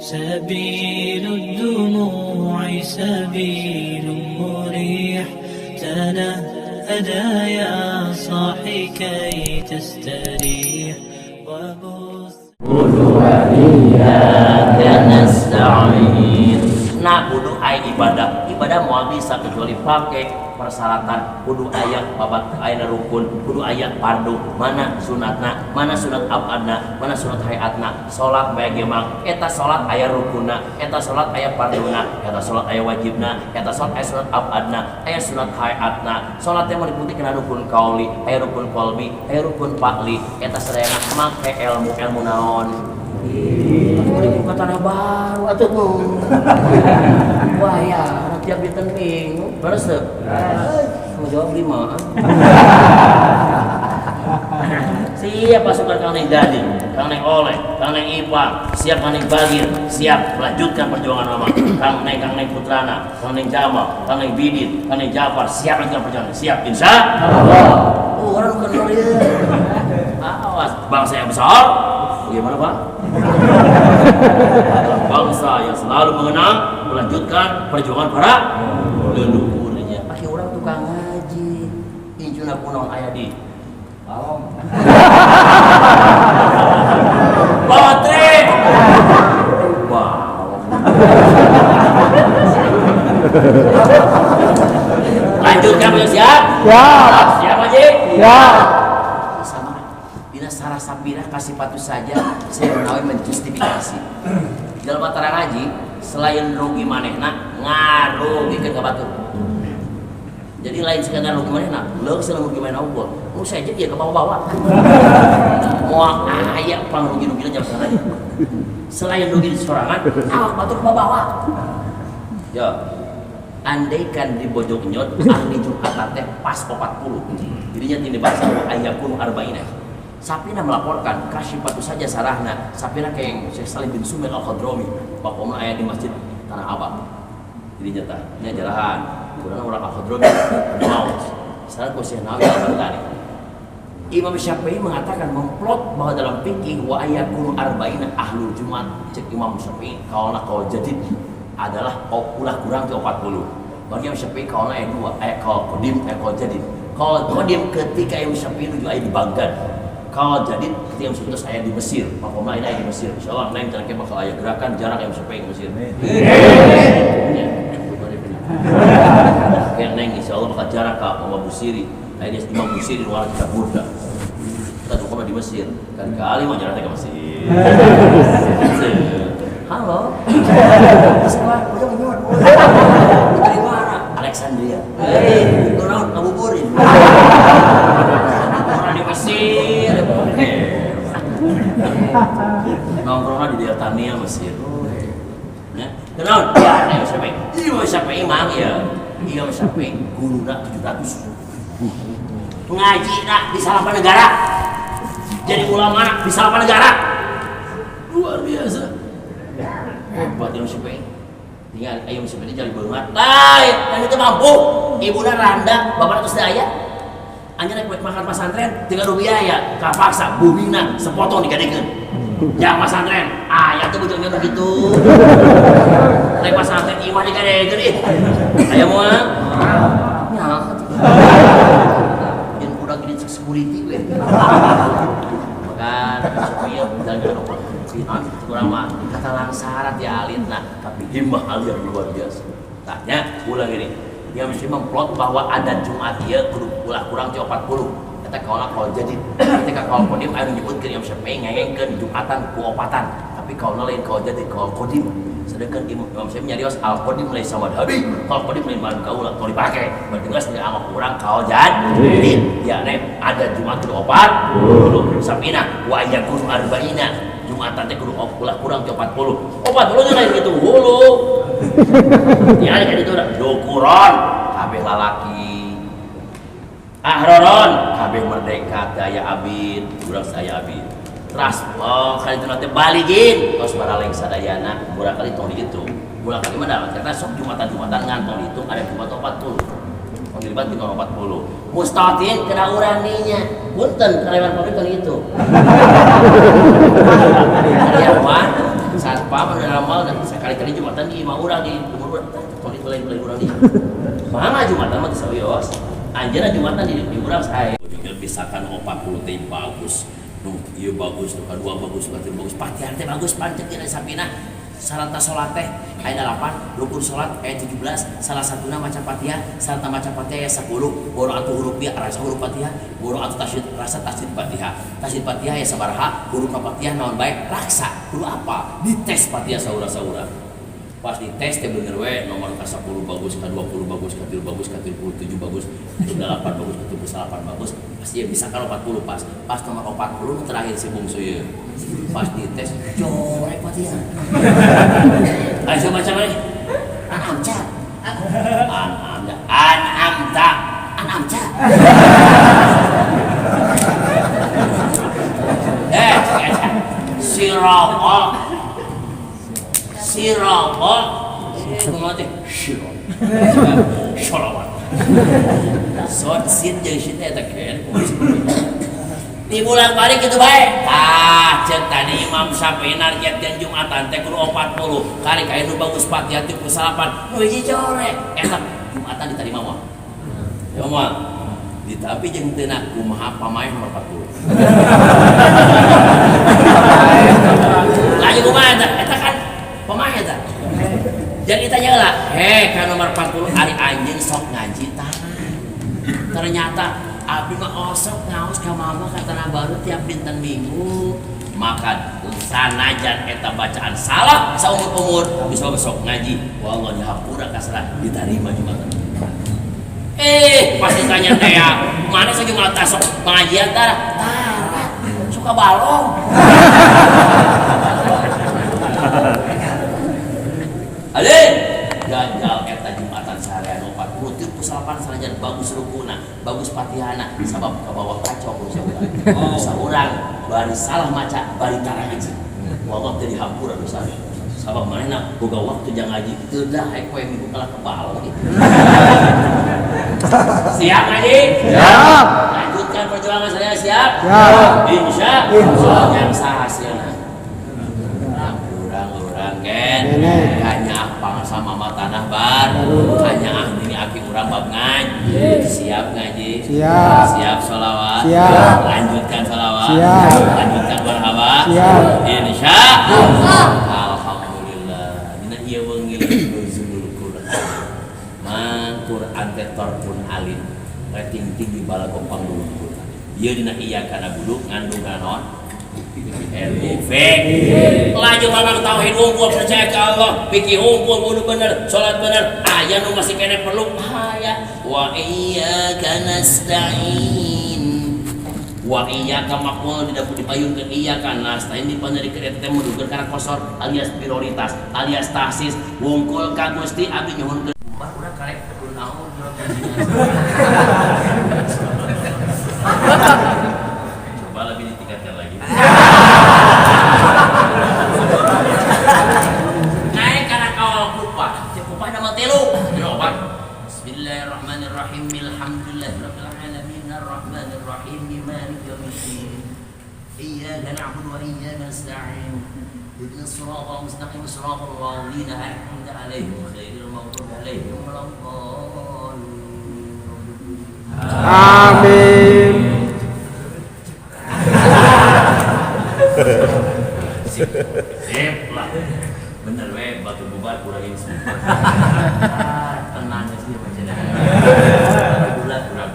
سبيل الدموع سبيل مريح تنهدى يا صاحي كي تستريح وبث Nah, kudu aya ibadah moal bisa kecuali pakai persyaratan kudu aya babat aya rukun, kudu aya fardu, mana sunatna, mana sunat abadna, mana sunat hayatna. Salat bae ge mah eta salat aya rukunna, eta salat aya farduna, eta salat aya wajibna, eta salat aya sunat abadna, aya sunat hayatna. Salat teh meliputi kana rukun qauli, aya rukun qalbi, aya rukun fa'li. Eta sadayana make ilmu naon? Buka tanah baru atuh. Wah ya, tiap ditenting, beresep. Mau jawab 5. Siap pasukan Kang Neng Gading, Kang Neng Oleh, Kang Neng Ipang, siap Kang Neng Bagir, siap melanjutkan perjuangan mama. Kang Neng Putrana, Kang Neng Jamal, Kang Neng Bidin, Kang Neng Jafar, siap melanjutkan perjuangan. Siap, insya Allah. Orang kenal ya. Awas, bangsa yang besar. Bagaimana Pak? Bangsa yang selalu mengenang melanjutkan perjuangan para leluhurnya. Pakai orang tukang ngaji, injuna kunaon aya di balong. Baterai. Wow. Lanjutkan siap? Siap. Siap Haji? Siap. Sarah Sapira kasih patuh saja saya menawi menjustifikasi dalam mata ngaji selain rugi manehna ngarugikeun ka batur. Jadi lain sekadar rugi manehna leuk selalu rugi manehna Allah nu saja ieu ka bawa-bawa moal aya pangrugi-rugina jam sananya selain rugi sorangan awak batur bawa-bawa ya andaikan di bojong nyot ahli Jumat teh pas 40 dirinya tindi bahasa ayakun arba'ina. Sapina melaporkan kasih patuh saja sarahna. Sapina kayak Syekh Salim bin Sumail Al-Khadrami bapakna aya di Masjid Tanah Abang. Jadi nyata nya jarahan kurang orang Al-Khadrami mau saran ku Syekh Nawawi Al-Albani. Imam Syafi'i mengatakan memplot bahwa dalam fikih wa ayakun arba'ina ahlul Jumat cek Imam Syafi'i kaulna qaul jadid adalah ulah kurang ke 40. Bagi Imam Syafi'i kaulna aya 2 aya qaul qadim aya qaul jadid. Qaul qadim ketika Imam Syafi'i nuju aya di Baghdad. Kalau jadi ketika yang sebetulnya saya di Mesir, Makomah ini ada di Mesir. Insya Allah nanti terakhir bakal ada gerakan jarak yang sampai ke Mesir. Yang neng Insya Allah bakal jarak ke Imam Busiri. Nah ini Imam Busiri luar kita burda. Kita dukung di Mesir. Kali-kali mau jaraknya ke Mesir. Halo. Sekolah, dari mana? Alexandria. Itu naon ngabuburin. Orang di Mesir. Nongkrongnya di Deltania Mesir. Ya, kenal? Ya, Imam Syafi'i. Imam Syafi'i mang ya. Imam Syafi'i guruna 700. Ngaji nak di salapan negara. Jadi ulama di salapan negara. Luar biasa. Hebat Imam Syafi'i. Tinggal Imam Syafi'i jadi beungat. Lain, dan itu mampu. Ibuna randa, bapak terus daya. Anjir naik makan pasantren 3 rupiah ya kapaksa bumina sepotong digadekeun yang pasantren aya tuh bujungnya begitu naik pasantren imah digadekeun ih aya moal nya jeung budak gini security we makan supaya jalan opat kurang mah kata langsarat ya alitna tapi himmah alir luar biasa tanya ulang ini dia mesti memplot bahwa ada Jumat dia kurang 40. Kata kalau jadi ketika kalau kodim anu nyebutkeun Imam Syafi'i ngengengkeun Jumatan ku opatan. Tapi kalau lain kalau jadi kalau kodim sedangkan Imam Syafi'i nyarios al kodim lain sama madhabi. Kalau kodim lain madu kaula kalau dipake berarti geus dianggap kurang kalau jadi. Ya nek ada Jumat ku opat kudu sapina wa yakun arba'ina. Jumatan teh kudu kurang 40. 40 nya lain gitu hulu. Ya ada itu dukuron kabeh lalaki ahroron kabeh merdeka daya abid urang saya abid teras kali itu nanti baligin tos baraleng sadayana murah kali tong dihitung murah kali mana ternyata sok jumatan ngantong dihitung ada Jumat 40 pengiriban di 40 mustatin kena urang dinya punten kelewat pabrik kali itu ya mana apa ramal dan sekali-kali Jumatan di imah urang di umur urang tadi mulai urang di mana Jumatan mah serius anjeunna Jumatan di urang sae misalkan 40 teh bagus nu ieu bagus nu kadua bagus nu katilu bagus patihan teh bagus pancet dina sapina sarata salat teh aya 8 rukun salat aya 17 salah satuna maca Fatihah sarta maca Fatihah aya 10 boro atuh huruf dia rasa huruf Fatihah boro atuh tasydid rasa tasydid Fatihah aya sabaraha huruf Fatihah naon bae raksa kudu apa dites Fatihah saura-saura pas dites teh bener we nomor ka 10 bagus ka 20 bagus ka 30 bagus ka 37 bagus ka 8 bagus ka 38 bagus pasti bisa kalau 40 pas nomor 40 terakhir si bungsu ye pas dites jorek Fatihah ayo baca mari anamca sirapa ngomong sholawat sot sin jeung sin eta keun di bulan balik kitu bae ceuk tadi Imam Syafi'i nargetkeun Jumatan teh kudu 40 kali ka nu bagus Fatihah 38 nu hiji corek eta Jumatan diterima moal ya moal tapi jeung teu na kumaha pamaeh nomor 40 lagi kumaha eta kan pemain ya tak? Jadi tanya lah, kan nomor 40 hari anjing sok ngaji tanah. Ternyata abdi mah osok ngaos ka mama ka tanah baru tiap dinten minggu. Maka sanajan eta bacaan salah saumur-umur bisa besok ngaji. Wallah dihapura kasrah diterima Jumatan. Pas ditanya teh mana sa Jumatan sok pengajian tara? Suka balong. Alin gagal eta Jumatan seharian 40 tiap pusalapan sanajan bagus rukuna bagus Fatihana sabab ka bawah kacau kudu saurang bari salah maca bari tara ngaji wallah teu dihampura dosa sabab manehna boga waktu jang ngaji teu dah hae poe minggu kalah kebal gitu siap ngaji siap lanjutkan perjuangan saya siap insyaallah yang sah hasilna ken hanya apa sama mama tanah bar hanya ini aki urang bab ngaji siap ngaji siap sholawat lanjutkan sholawat lanjutkan marhaban insyaallah alhamdulillah dina ieu wengi nuzulul Quran mang Quran teh tarfun alim rating tinggi balagopang dulu ieu dina iya kana buduk ngandung kana naon laju mamang tauhid unggul percaya ke Allah pikir unggul bunuh bener sholat bener ayah nu masih kena perlu ayah wa iyyaka nasta'in wa iyyaka makmul tidak dipayunkeun iyyaka nasta'in dipanjari kereta teh mudukeun kana kosor alias prioritas alias tahsis wungkul ka Gusti abdi nyuhunkeun bah urang karek kudu naon coba lebih ditingkatkan lagi naik karena kawal kupa nama telu jawaban Bismillahirrahmanirrahim alhamdulillahirabbil alamin arrahmanir rahim maliki yaumiddin iyyaka na'budu wa iyyaka nasta'in ihdinas siratal mustaqim siratal ladzina an'amta 'alaihim ghairil maghdubi 'alaihim waladdallin amin. Sip lah. Bener we batu bubar kurangin semua. Tenang sih macam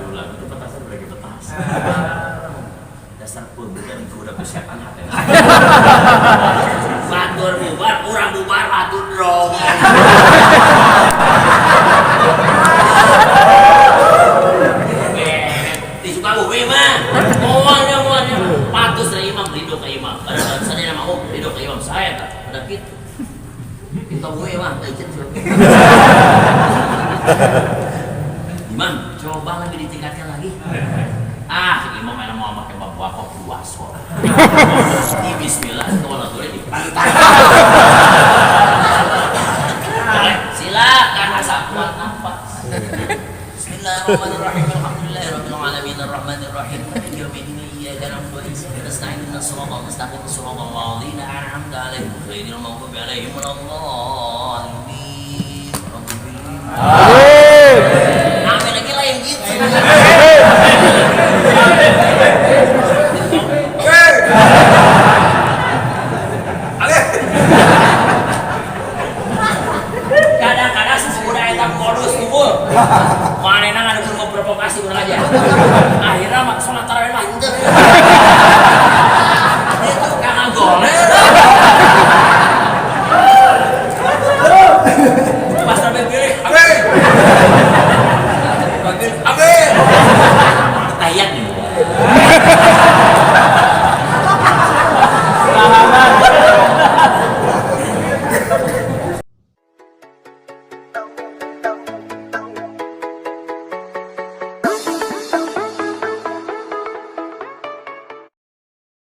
Dulat itu petasan lagi petas. Dasar pun bukan udah persiapan hati. Batur bubar, urang bubar atuh drong. Disuka gue mah. Moalnya patus dari imam ridho ke imam. Saya mau ridho ke imam saya tak ada gitu. Kita gue mah legend. Imam, coba lagi ditingkatkan lagi. Imam main mau pakai bab wakaf luas kok. Di bismillah kalau boleh dipantang. Silakan asal kuat nafas. Bismillahirrahmanirrahim. Alhamdulillahirabbil alamin arrahmanir rahim. Maliki yaumiddin iyyaka na'budu wa iyyaka nasta'in ihdinas siratal mustaqim siratal ladzina an'amta 'alaihim ghairil maghdubi alaihim waladhdallin. Amin. Amin lagi lain gitu.